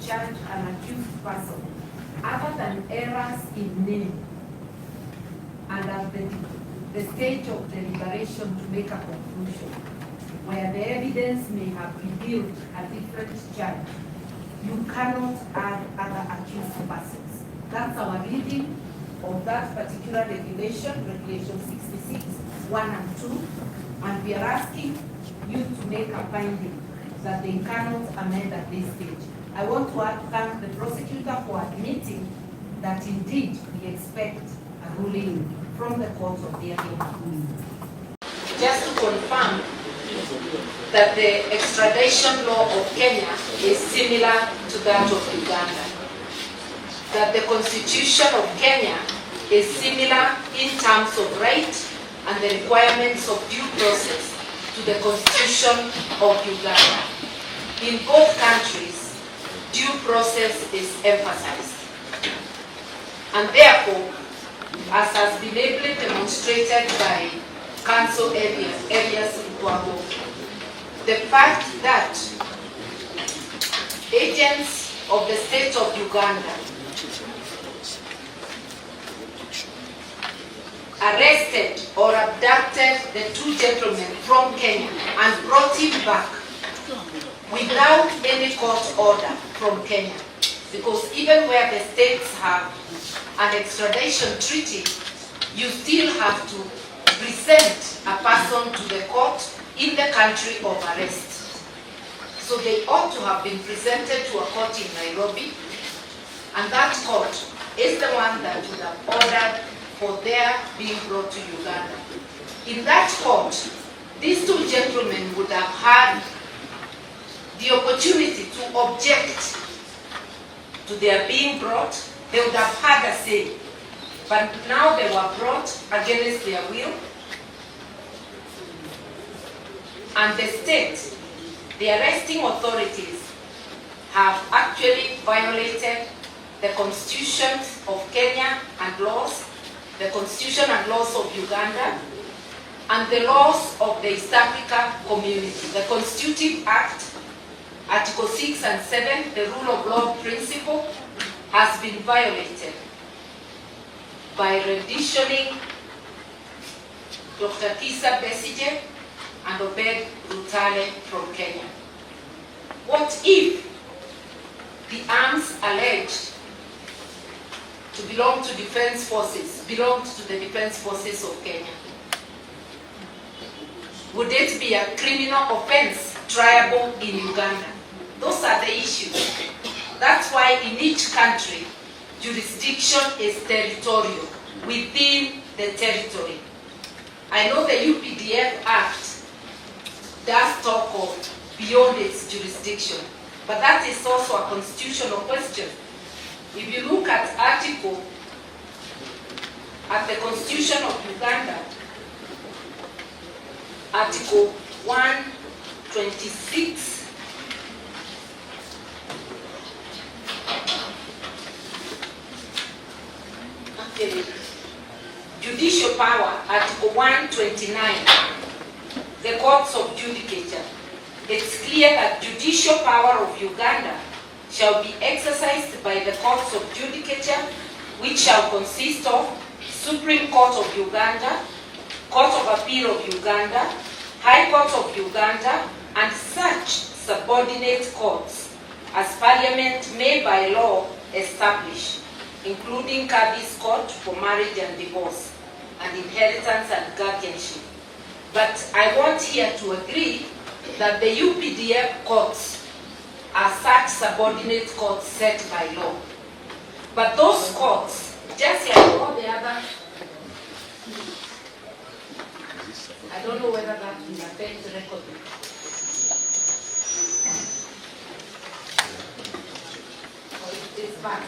charge an accused person other than errors in name and at the stage of deliberation to make a conclusion, where the evidence may have revealed a different charge, you cannot add other accused persons. That's our reading of that particular regulation, Regulation 66, 1 and 2, and we are asking you to make a finding that they cannot amend at this stage. I want to thank the prosecutor for admitting that indeed we expect a ruling from the court of their own. Just to confirm that the extradition law of Kenya is similar to that of Uganda, that the constitution of Kenya is similar in terms of right and the requirements of due process to the constitution of Uganda. In both countries, due process is emphasized. And therefore, as has been ably demonstrated by Counsel Elias Lukwago, the fact that agents of the state of Uganda arrested or abducted the two gentlemen from Kenya and brought him back without any court order from Kenya. Because even where the states have an extradition treaty, you still have to present a person to the court in the country of arrest. So they ought to have been presented to a court in Nairobi, and that court is the one that would have ordered for their being brought to Uganda. In that court, these two gentlemen would have had the opportunity to object to their being brought. They would have had a say. But now they were brought against their will. And the state, the arresting authorities, have actually violated the constitutions of Kenya and laws, the constitution and laws of Uganda, and the laws of the East Africa community. The Constitutive Act, Article 6 and 7, the rule of law principle, has been violated by renditioning Dr. Kisa Besigye and Obed Rutale from Kenya. What if the arms alleged to belong to defense forces belonged to the defense forces of Kenya? Would it be a criminal offense triable in Uganda? Those are the issues. That's why in each country, jurisdiction is territorial, within the territory. I know the UPDF Act does talk of beyond its jurisdiction, but that is also a constitutional question. If you look at the Constitution of Uganda, Article 126, judicial power, Article 129, the courts of judicature. It's clear that judicial power of Uganda shall be exercised by the courts of judicature, which shall consist of Supreme Court of Uganda, Court of Appeal of Uganda, High Court of Uganda, and such subordinate courts as Parliament may by law establish, including Kaddi's Court for marriage and divorce, and inheritance and guardianship. But I want here to agree that the UPDF courts are such subordinate courts set by law. But those courts, just like all the other, I don't know whether that will affect the record. Or it's bad.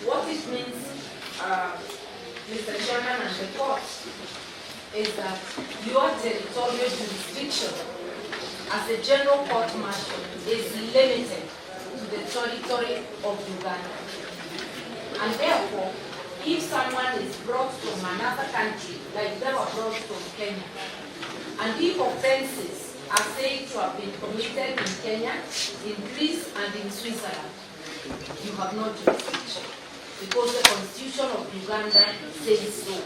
What it means, Mr. Chairman and the court, is that your territorial jurisdiction as a general court martial is limited to the territory of Uganda. And therefore, if someone is brought from another country, like they were brought from Kenya, and if offenses are said to have been committed in Kenya, in Greece, and in Switzerland, you have no jurisdiction, because the Constitution of Uganda says so.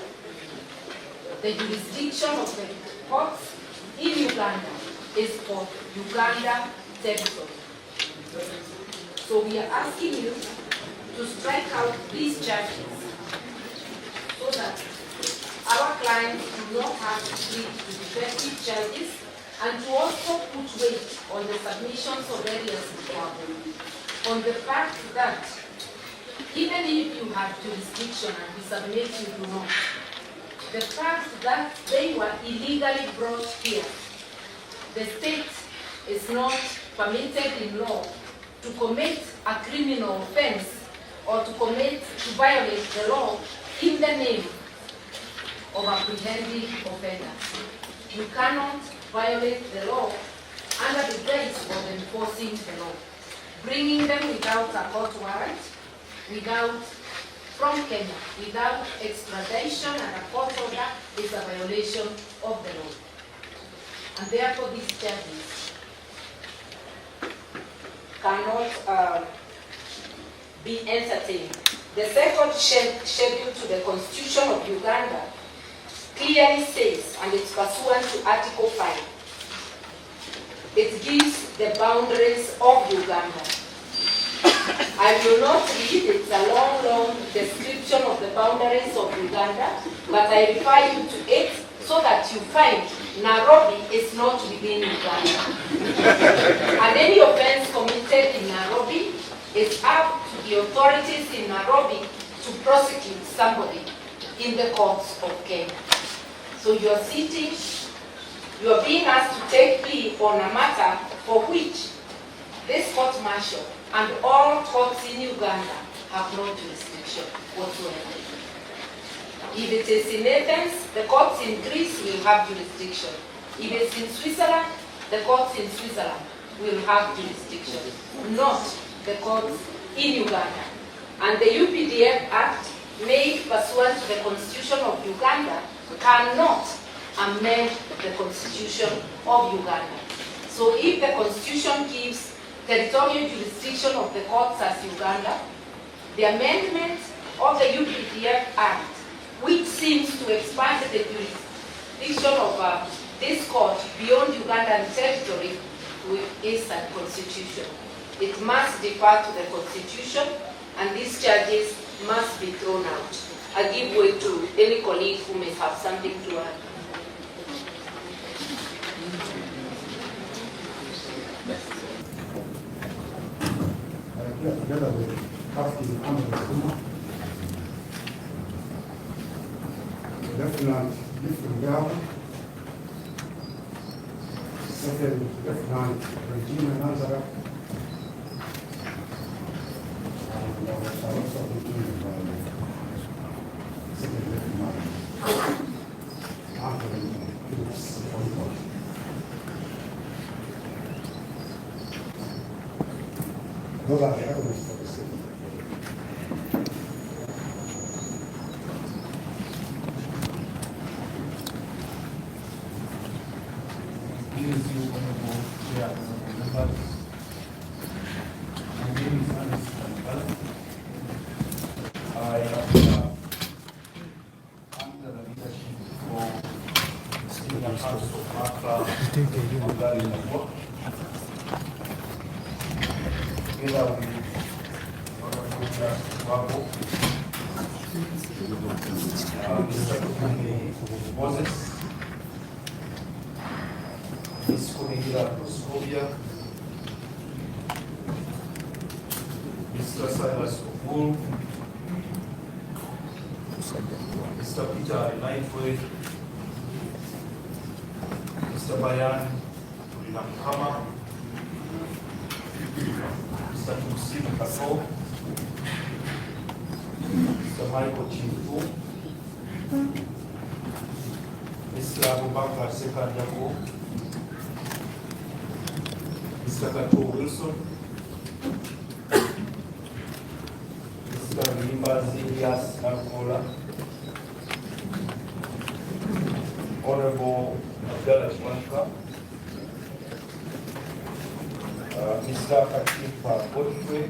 The jurisdiction of the courts in Uganda is for Uganda Territorial. So we are asking you to strike out these charges so that our clients do not have to plead to defective charges, and to also put weight on the submissions of areas in trouble, on the fact that even if you have jurisdiction and we submit you do not, the fact that they were illegally brought here, the state is not permitted in law to commit a criminal offense or to violate the law in the name of apprehending offenders. You cannot violate the law under the guise of enforcing the law. Bringing them without a court warrant, from Kenya, without extradition and a court order is a violation of the law. And therefore these charges cannot be entertained. The second schedule to the Constitution of Uganda clearly says, and it's pursuant to Article 5, it gives the boundaries of Uganda. I will not read, it's a long description of the boundaries of Uganda, but I refer you to it so that you find Nairobi is not within Uganda. And any offense committed in Nairobi is up to the authorities in Nairobi to prosecute somebody in the courts of Kenya. So you are sitting, you are being asked to take plea on a matter for which this court-martial and all courts in Uganda have no jurisdiction whatsoever. If it is in Athens, the courts in Greece will have jurisdiction. If it's in Switzerland, the courts in Switzerland will have jurisdiction, not the courts in Uganda. And the UPDF Act, made pursuant to the Constitution of Uganda, cannot amend the Constitution of Uganda. So if the Constitution gives territorial jurisdiction of the courts as Uganda, the amendment of the UPDF Act, which seems to expand the jurisdiction of this court beyond Ugandan territory, is unconstitutional. It must defer to the Constitution, and these charges must be thrown out. I give way to any colleague who may have something to add. Together with housekeeping and the Lieutenant Mr. Second Lieutenant Regina Nazareth, and I was also included by Second Lieutenant Anthony Phillips. Those are the evidence for the city. I am under the leadership of Senior Counsel Martha Karua, together with Honorable Justice Wabo, Mr. Moses, Ms. Cornelia Proscovia, Mr. Silas Okul, Mr. Peter Lightway, Mr. Bayan Rinamkama, Mr. Tusim Kato, Mr. Michael Chimfu, Mr. Abubakar Sekandako, Mr. Kato Wilson, Mr. members Elias Nakola, Honorable Abdallah Chwanka, Mr. Katipa Godfrey,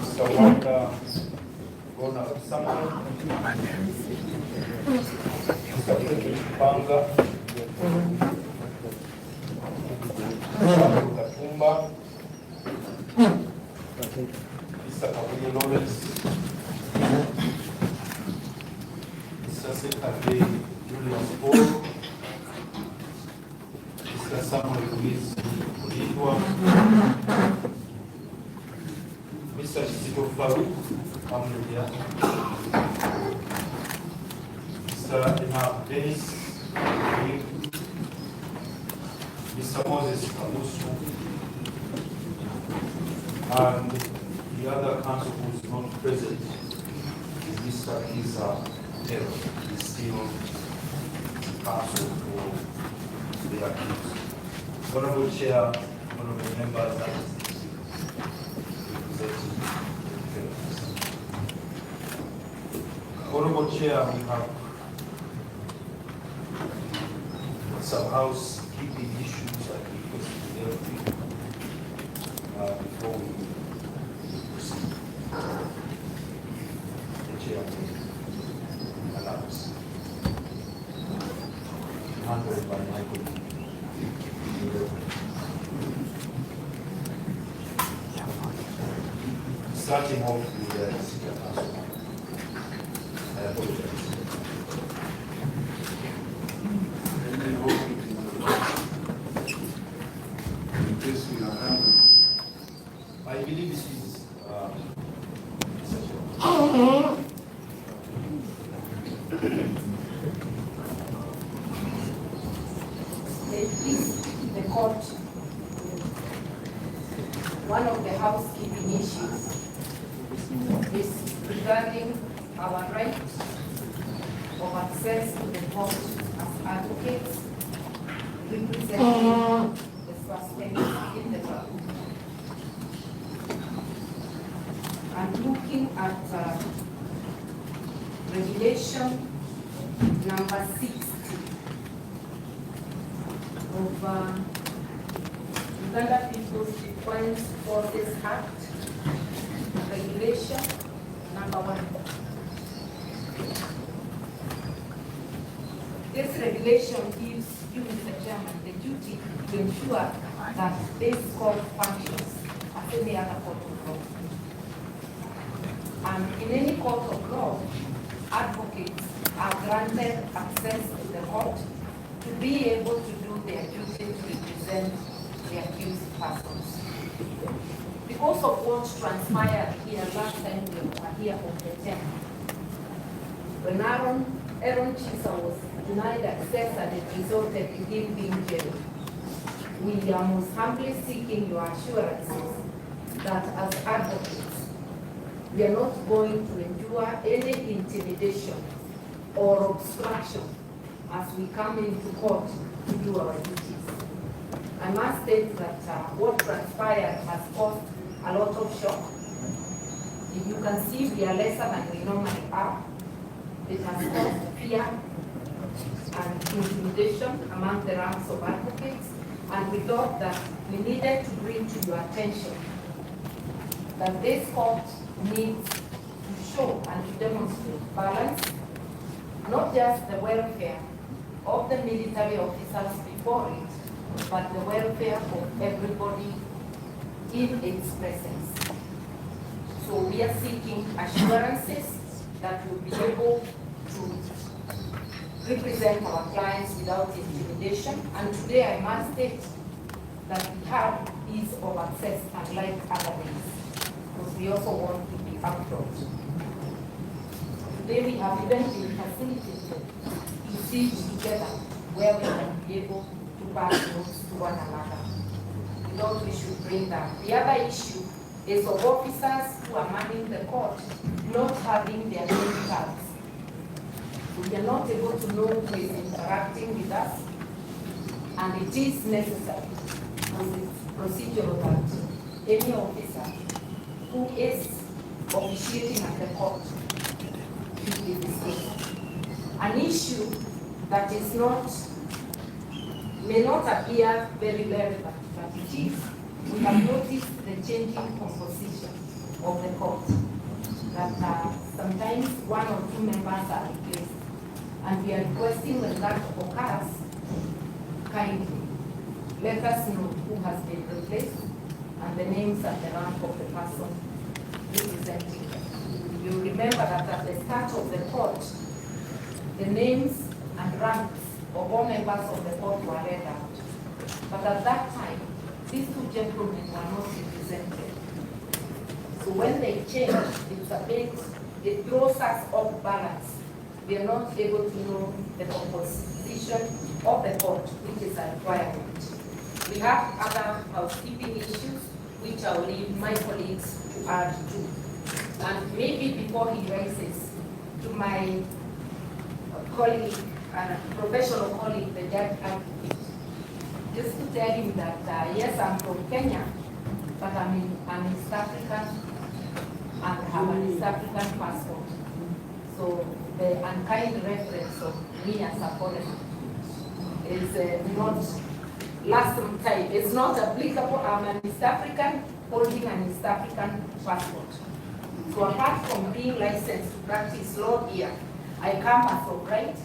Mr. Wanda Gona Samuel, Mr. Frederick Panga, Mr. Katumba, Mr. Kabuye Lawrence, Mr. Sekade Julius Paul, Mr. Samuel Luis Mulindwa, Mr. Chizito Farouk, Amulia, Mr. Imam Dennis, Mr. Moses Kamusu, and the other counsel who is not present is Mr. Kisa Tero. He is still counsel for the accused. Honorable Chair, honorable members, and Honorable Chair, we have some housekeeping issues that we must deal with before we proceed. The Chair will announce. Handled by Michael. Starting off with the Senior Counsel. I apologize. I believe this is the court. One of the housekeeping issues is regarding our right of access to the court as advocates representing the suspect in the court. And looking at regulation number 60 of Uganda People's Defense Forces Act, regulation number 1. This regulation gives you, Mr. Chairman, the duty to ensure that this court functions as any other court of law. And in any court of law, advocates are granted access to the court to be able to do their duty to represent the accused persons. Because of what transpired here last time we were here on the 10th, when Aaron Chisa was denied access and it resulted in him being jailed, we are most humbly seeking your assurances that as advocates, we are not going to endure any intimidation or obstruction as we come into court to do our duties. I must state that what transpired has caused a lot of shock. If you can see, we are lesser than we normally are. It has caused fear and intimidation among the ranks of advocates, and we thought that we needed to bring to your attention that this court needs to show and to demonstrate balance, not just the welfare of the military officers before it, but the welfare of everybody in its presence. So we are seeking assurances that we'll be able to represent our clients without intimidation. And today I must state that we have ease of access unlike other days, because we also want to be upfront. Today we have even been facilitated to sit together where we can be able to pass notes to one another. We thought we should bring that. The other issue is of officers who are manning the court not having their name tags. We are not able to know who is interacting with us, and it is necessary because it's procedural that any officer who is officiating at the court should be disclosed. An issue that is may not appear very relevant, but it is. We have noticed the changing composition of the court, that sometimes one or two members are replaced, and we are requesting when that occurs, kindly let us know who has been replaced and the names and the rank of the person representing them. You remember that at the start of the court, the names and ranks of all members of the court were read out. But at that time, these two gentlemen were not represented. So when they change, it throws us off balance. We are not able to know the composition of the court, which is a requirement. We have other housekeeping issues, which I will leave my colleagues to add to. And maybe before he rises, to my colleague, professional colleague, the judge advocate, just to tell him that, yes, I'm from Kenya, but I'm an East African and have an East African passport. So the unkind reference of me as a foreigner is not last time. It's not applicable. I'm an East African holding an East African passport. So apart from being licensed to practice law here, I come as a right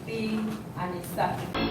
being an East African.